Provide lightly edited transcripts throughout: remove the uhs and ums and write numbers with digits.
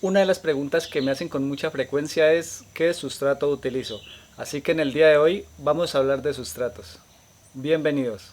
Una de las preguntas que me hacen con mucha frecuencia es ¿qué sustrato utilizo? Así que en el día de hoy vamos a hablar de sustratos. Bienvenidos.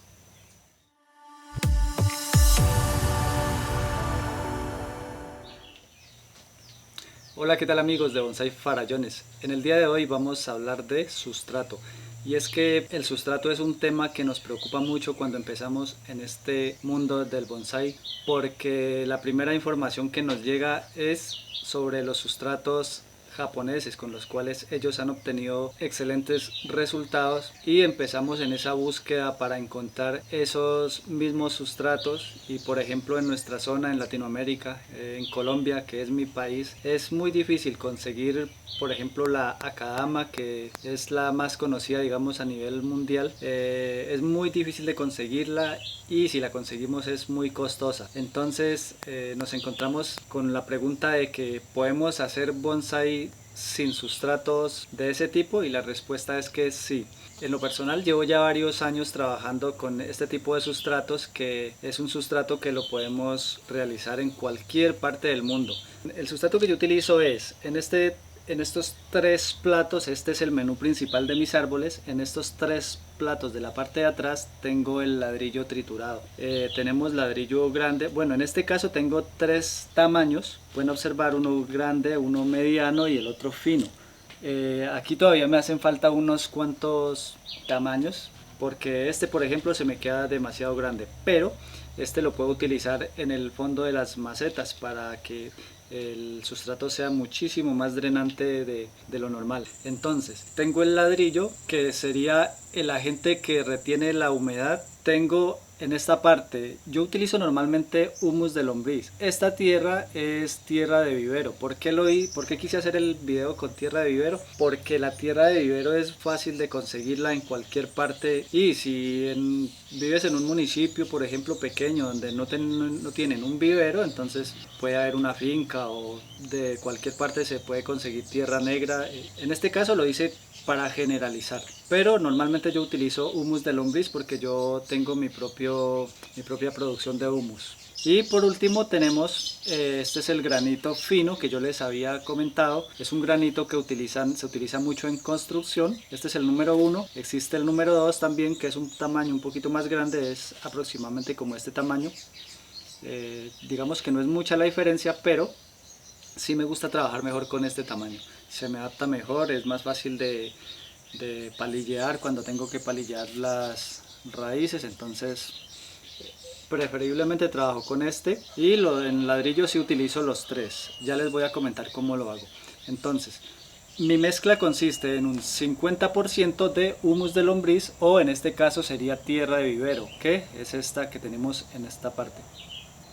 Hola, ¿qué tal amigos de Bonsai Farallones? En el día de hoy vamos a hablar de sustrato. Y es que el sustrato es un tema que nos preocupa mucho cuando empezamos en este mundo del bonsai, porque la primera información que nos llega es sobre los sustratos japoneses con los cuales ellos han obtenido excelentes resultados, y empezamos en esa búsqueda para encontrar esos mismos sustratos. Y por ejemplo en nuestra zona en Latinoamérica, en Colombia, que es mi país, es muy difícil conseguir por ejemplo la Akadama, que es la más conocida digamos a nivel mundial. Es muy difícil de conseguirla, y si la conseguimos es muy costosa. Entonces nos encontramos con la pregunta de que podemos hacer bonsai sin sustratos de ese tipo, y la respuesta es que sí. En lo personal llevo ya varios años trabajando con este tipo de sustratos, que es un sustrato que lo podemos realizar en cualquier parte del mundo. El sustrato que yo utilizo es en estos tres platos. Este es el menú principal de mis árboles. En estos tres platos de la parte de atrás tengo el ladrillo triturado. Tenemos ladrillo grande. Bueno, en este caso tengo tres tamaños. Pueden observar uno grande, uno mediano y el otro fino. Aquí todavía me hacen falta unos cuantos tamaños, porque este por ejemplo se me queda demasiado grande, pero este lo puedo utilizar en el fondo de las macetas para que el sustrato sea muchísimo más drenante de lo normal. Entonces tengo el ladrillo, que sería el agente que retiene la humedad. Tengo en esta parte, yo utilizo normalmente humus de lombriz. Esta tierra es tierra de vivero. ¿Por qué quise hacer el video con tierra de vivero? Porque la tierra de vivero es fácil de conseguirla en cualquier parte, y si vives en un municipio por ejemplo pequeño donde no tienen un vivero, entonces puede haber una finca, o de cualquier parte se puede conseguir tierra negra. En este caso lo hice para generalizar, pero normalmente yo utilizo humus de lombriz porque yo tengo mi propia producción de humus. Y por último tenemos, este es el granito fino que yo les había comentado. Es un granito que se utiliza mucho en construcción. Este es el número uno. Existe el número 2 también, que es un tamaño un poquito más grande, es aproximadamente como este tamaño. Digamos que no es mucha la diferencia, pero sí me gusta trabajar mejor con este tamaño. Se me adapta mejor, es más fácil de palillear cuando tengo que palillear las raíces. Entonces preferiblemente trabajo con este, y en ladrillo sí utilizo los tres. Ya les voy a comentar cómo lo hago. Entonces mi mezcla consiste en un 50% de humus de lombriz, o en este caso sería tierra de vivero, que es esta que tenemos en esta parte.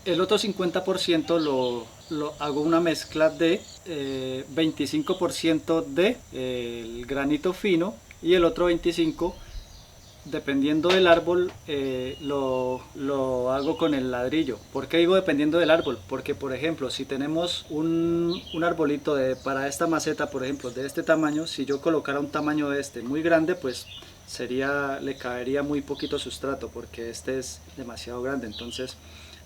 El otro 50% lo hago una mezcla de 25% de el granito fino, y el otro 25%, dependiendo del árbol, lo hago con el ladrillo. ¿Por qué digo dependiendo del árbol? Porque por ejemplo si tenemos un arbolito para esta maceta, por ejemplo de este tamaño, si yo colocara un tamaño de este muy grande, pues le caería muy poquito sustrato, porque este es demasiado grande. Entonces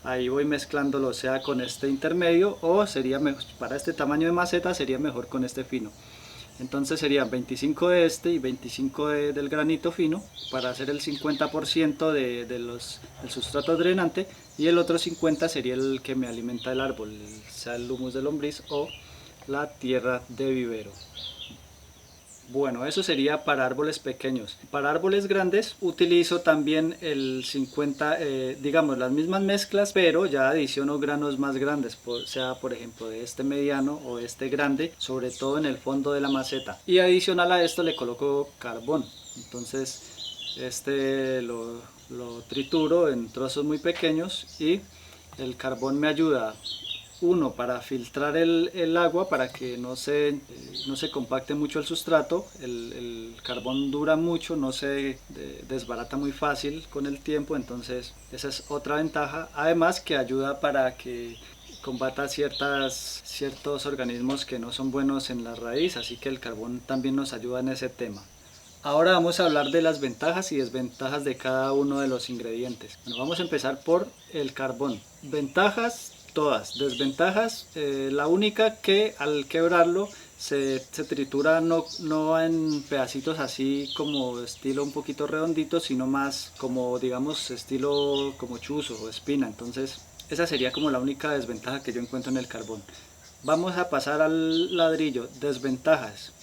ahí voy mezclándolo, sea con este intermedio, o sería mejor, para este tamaño de maceta sería mejor con este fino. Entonces serían 25 de este y 25 del granito fino, para hacer el 50% del sustrato drenante, y el otro 50 sería el que me alimenta el árbol, sea el humus de lombriz o la tierra de vivero. Bueno, eso sería para árboles pequeños. Para árboles grandes utilizo también el 50, digamos las mismas mezclas, pero ya adiciono granos más grandes, sea por ejemplo de este mediano o este grande, sobre todo en el fondo de la maceta. Y adicional a esto le coloco carbón. Entonces lo trituro en trozos muy pequeños, y el carbón me ayuda, uno, para filtrar el agua para que no se compacte mucho el sustrato. El carbón dura mucho, no se desbarata muy fácil con el tiempo, entonces esa es otra ventaja. Además que ayuda para que combata ciertos organismos que no son buenos en la raíz, así que el carbón también nos ayuda en ese tema. Ahora vamos a hablar de las ventajas y desventajas de cada uno de los ingredientes. Bueno, vamos a empezar por el carbón. Ventajas: todas. Desventajas, la única que al quebrarlo se tritura no en pedacitos así como estilo un poquito redondito, sino más como digamos estilo como chuzo o espina. Entonces esa sería como la única desventaja que yo encuentro en el carbón. Vamos a pasar al ladrillo. Desventajas.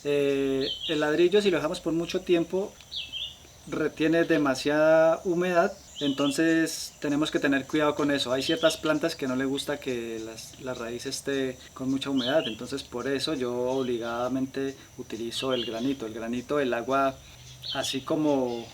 El ladrillo, si lo dejamos por mucho tiempo, retiene demasiada humedad, entonces tenemos que tener cuidado con eso. Hay ciertas plantas que no les gusta que la raíz esté con mucha humedad, entonces por eso yo obligadamente utilizo el granito. El granito, el agua así como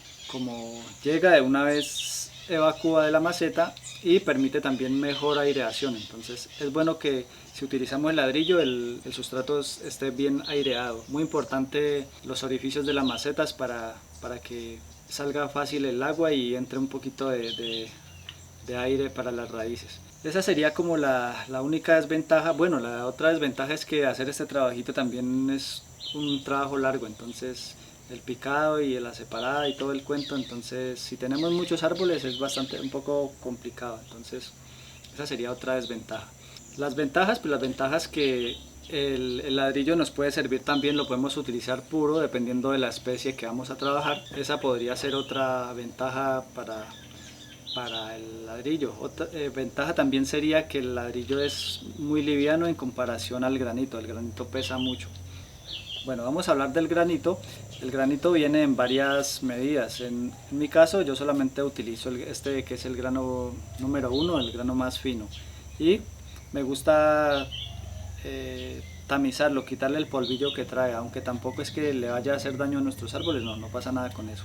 llega de una vez evacúa de la maceta y permite también mejor aireación. Entonces es bueno que si utilizamos el ladrillo el sustrato esté bien aireado. Muy importante los orificios de las macetas para que salga fácil el agua y entre un poquito de aire para las raíces. Esa sería como la única desventaja. Bueno, la otra desventaja es que hacer este trabajito también es un trabajo largo, entonces el picado y la separada y todo el cuento, entonces si tenemos muchos árboles es un poco complicado, entonces esa sería otra desventaja. Las ventajas, pues las ventajas que el ladrillo nos puede servir también, lo podemos utilizar puro dependiendo de la especie que vamos a trabajar. Esa podría ser otra ventaja para el ladrillo. Otra ventaja también sería que el ladrillo es muy liviano en comparación al granito. El granito pesa mucho. Bueno, vamos a hablar del granito. El granito viene en varias medidas. En mi caso yo solamente utilizo este que es el grano número 1, el grano más fino. Y me gusta tamizarlo, quitarle el polvillo que trae, aunque tampoco es que le vaya a hacer daño a nuestros árboles, no pasa nada con eso.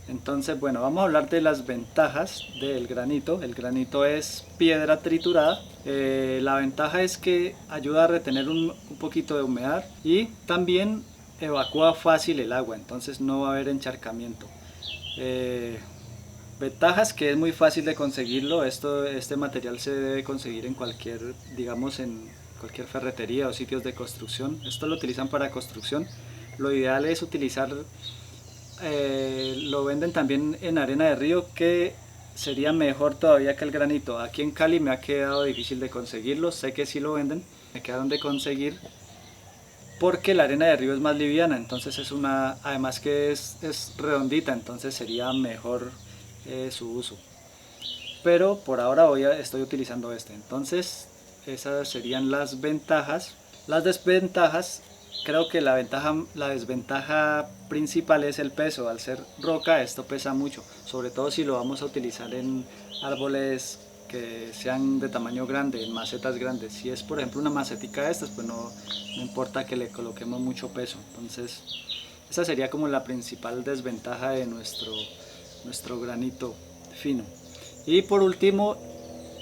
Entonces, bueno, vamos a hablar de las ventajas del granito. El granito es piedra triturada. La ventaja es que ayuda a retener un poquito de humedad y también evacúa fácil el agua, entonces no va a haber encharcamiento. Ventajas que es muy fácil de conseguirlo. Este material se debe conseguir en en cualquier ferretería o sitios de construcción. Esto lo utilizan para construcción. Lo ideal es utilizar lo venden también en arena de río, que sería mejor todavía que el granito. Aquí en Cali me ha quedado difícil de conseguirlo, sé que sí lo venden, me quedaron de conseguir porque la arena de río es más liviana, entonces además que es redondita, entonces sería mejor su uso. Pero por ahora estoy utilizando este, entonces esas serían las ventajas. Las desventajas. Creo que la desventaja principal es el peso. Al ser roca esto pesa mucho, sobre todo si lo vamos a utilizar en árboles que sean de tamaño grande, en macetas grandes. Si es por ejemplo una macetica de estas, pues no importa que le coloquemos mucho peso. Entonces esa sería como la principal desventaja de nuestro granito fino. Y por último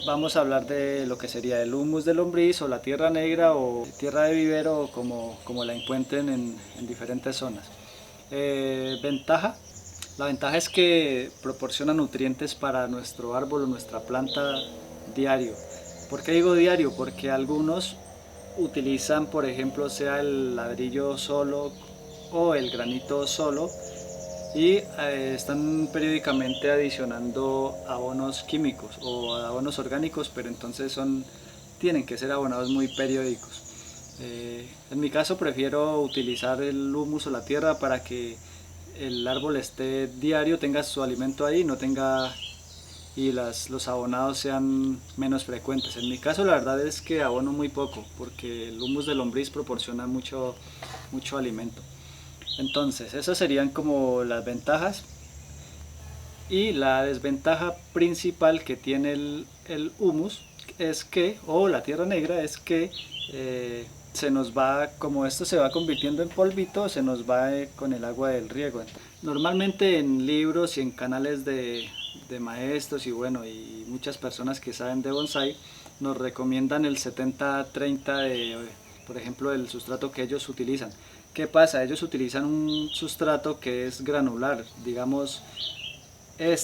vamos a hablar de lo que sería el humus de lombriz o la tierra negra o tierra de vivero, como la encuentren en diferentes zonas. La ventaja es que proporciona nutrientes para nuestro árbol o nuestra planta diario. ¿Por qué digo diario? Porque algunos utilizan, por ejemplo, sea el ladrillo solo o el granito solo, y están periódicamente adicionando abonos químicos o abonos orgánicos, pero entonces tienen que ser abonados muy periódicos. En mi caso prefiero utilizar el humus o la tierra para que el árbol esté diario, tenga su alimento ahí, y los abonados sean menos frecuentes. En mi caso la verdad es que abono muy poco porque el humus de lombriz proporciona mucho alimento. Entonces, esas serían como las ventajas. Y la desventaja principal que tiene el humus es o la tierra negra, es que se nos va, como esto se va convirtiendo en polvito, se nos va con el agua del riego. Normalmente en libros y en canales de maestros y muchas personas que saben de bonsai nos recomiendan el 70-30 por ejemplo, el sustrato que ellos utilizan. ¿Qué pasa? Ellos utilizan un sustrato que es granular, digamos,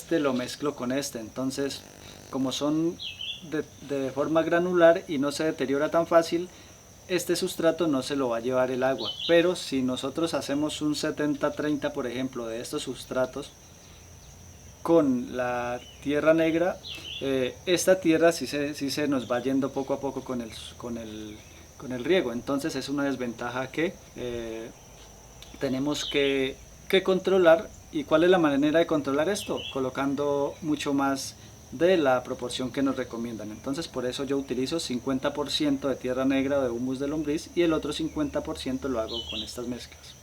lo mezclo con entonces como son de forma granular y no se deteriora tan fácil, este sustrato no se lo va a llevar el agua. Pero si nosotros hacemos un 70-30 por ejemplo de estos sustratos, con la tierra negra, esta tierra sí se nos va yendo poco a poco con el riego. Entonces es una desventaja que tenemos que controlar. ¿Y cuál es la manera de controlar esto? Colocando mucho más de la proporción que nos recomiendan. Entonces por eso yo utilizo 50% de tierra negra o de humus de lombriz y el otro 50% lo hago con estas mezclas.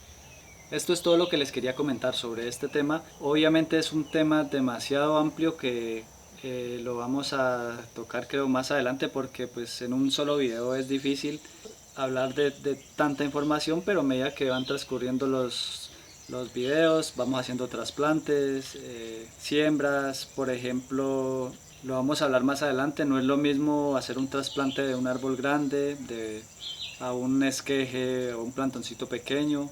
Esto es todo lo que les quería comentar sobre este tema. Obviamente es un tema demasiado amplio que lo vamos a tocar creo más adelante, porque pues en un solo video es difícil hablar de tanta información, pero a medida que van transcurriendo los videos vamos haciendo trasplantes, siembras, por ejemplo, lo vamos a hablar más adelante. No es lo mismo hacer un trasplante de un árbol grande a un esqueje o un plantoncito pequeño,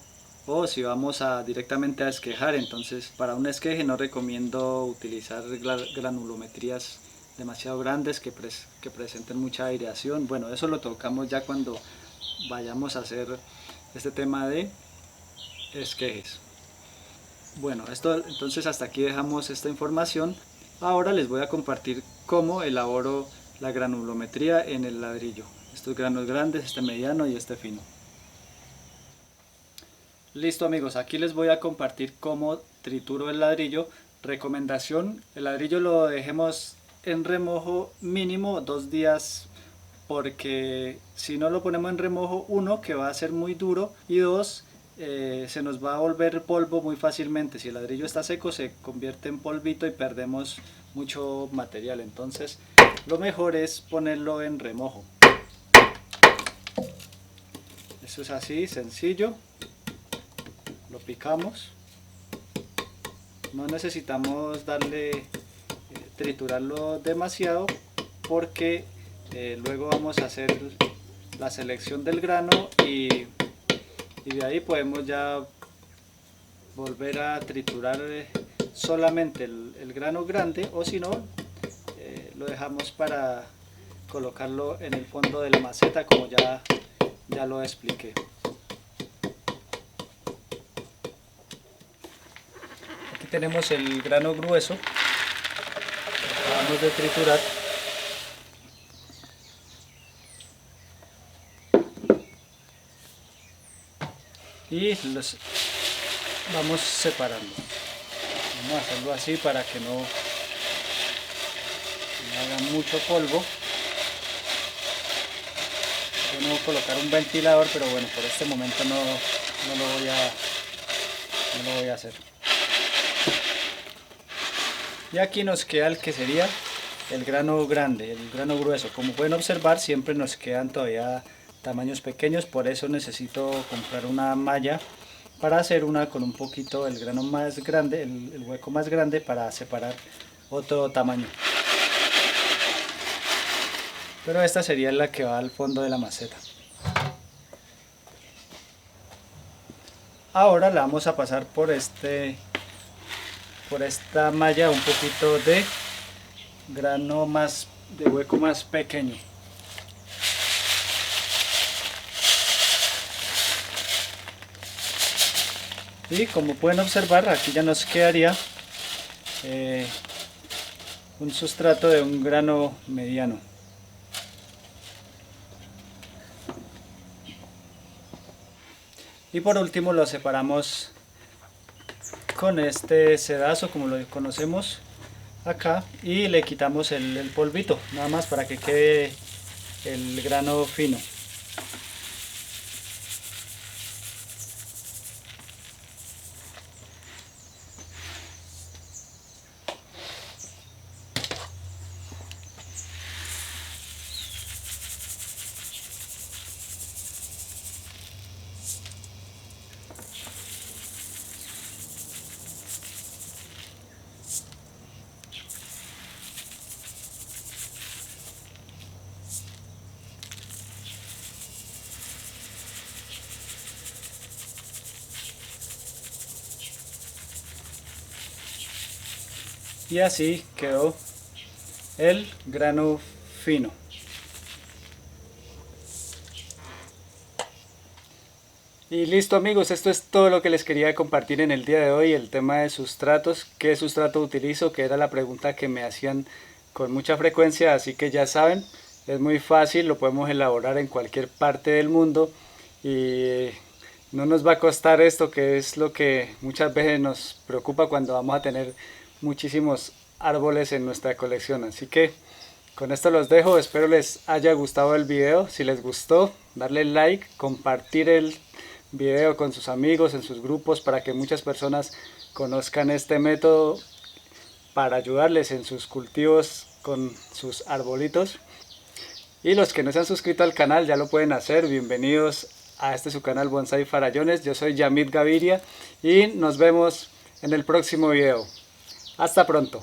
o si vamos directamente a esquejar. Entonces para un esqueje no recomiendo utilizar granulometrías demasiado grandes que presenten mucha aireación. Bueno, eso lo tocamos ya cuando vayamos a hacer este tema de esquejes. Bueno, entonces hasta aquí dejamos esta información. Ahora les voy a compartir cómo elaboro la granulometría en el ladrillo. Estos granos grandes, este mediano y este fino. Listo amigos, aquí les voy a compartir cómo trituro el ladrillo. Recomendación: el ladrillo lo dejemos en remojo mínimo 2 días, porque si no lo ponemos en remojo, uno, que va a ser muy duro, y dos, se nos va a volver polvo muy fácilmente. Si el ladrillo está seco se convierte en polvito y perdemos mucho material. Entonces lo mejor es ponerlo en remojo. Eso es así, sencillo. Lo picamos. No necesitamos triturarlo demasiado, porque luego vamos a hacer la selección del grano y de ahí podemos ya volver a triturar solamente el grano grande, o si no, lo dejamos para colocarlo en el fondo de la maceta, como ya lo expliqué. Aquí tenemos el grano grueso, lo acabamos de triturar. Y los vamos separando. Vamos a hacerlo así para que no haga mucho polvo. Yo no voy a colocar un ventilador, pero bueno, por este momento no lo voy a hacer. Y aquí nos queda el que sería el grano grande, el grano grueso. Como pueden observar, siempre nos quedan todavía tamaños pequeños, por eso necesito comprar una malla para hacer una con un poquito el grano más grande, el hueco más grande, para separar otro tamaño. Pero esta sería la que va al fondo de la maceta. Ahora la vamos a pasar por esta malla un poquito de grano de hueco más pequeño. Y como pueden observar, aquí ya nos quedaría un sustrato de un grano mediano. Y por último lo separamos con este sedazo, como lo conocemos acá, y le quitamos el polvito, nada más para que quede el grano fino. Y así quedó el grano fino. Y listo amigos, esto es todo lo que les quería compartir en el día de hoy, el tema de sustratos, qué sustrato utilizo, que era la pregunta que me hacían con mucha frecuencia, así que ya saben, es muy fácil, lo podemos elaborar en cualquier parte del mundo y no nos va a costar esto, que es lo que muchas veces nos preocupa cuando vamos a tener muchísimos árboles en nuestra colección. Así que con esto los dejo, espero les haya gustado el video. Si les gustó, darle like, compartir el video con sus amigos, en sus grupos, para que muchas personas conozcan este método para ayudarles en sus cultivos con sus arbolitos. Y los que no se han suscrito al canal ya lo pueden hacer. Bienvenidos a este su canal Bonsai Farallones. Yo soy Yamit Gaviria y nos vemos en el próximo video. Hasta pronto.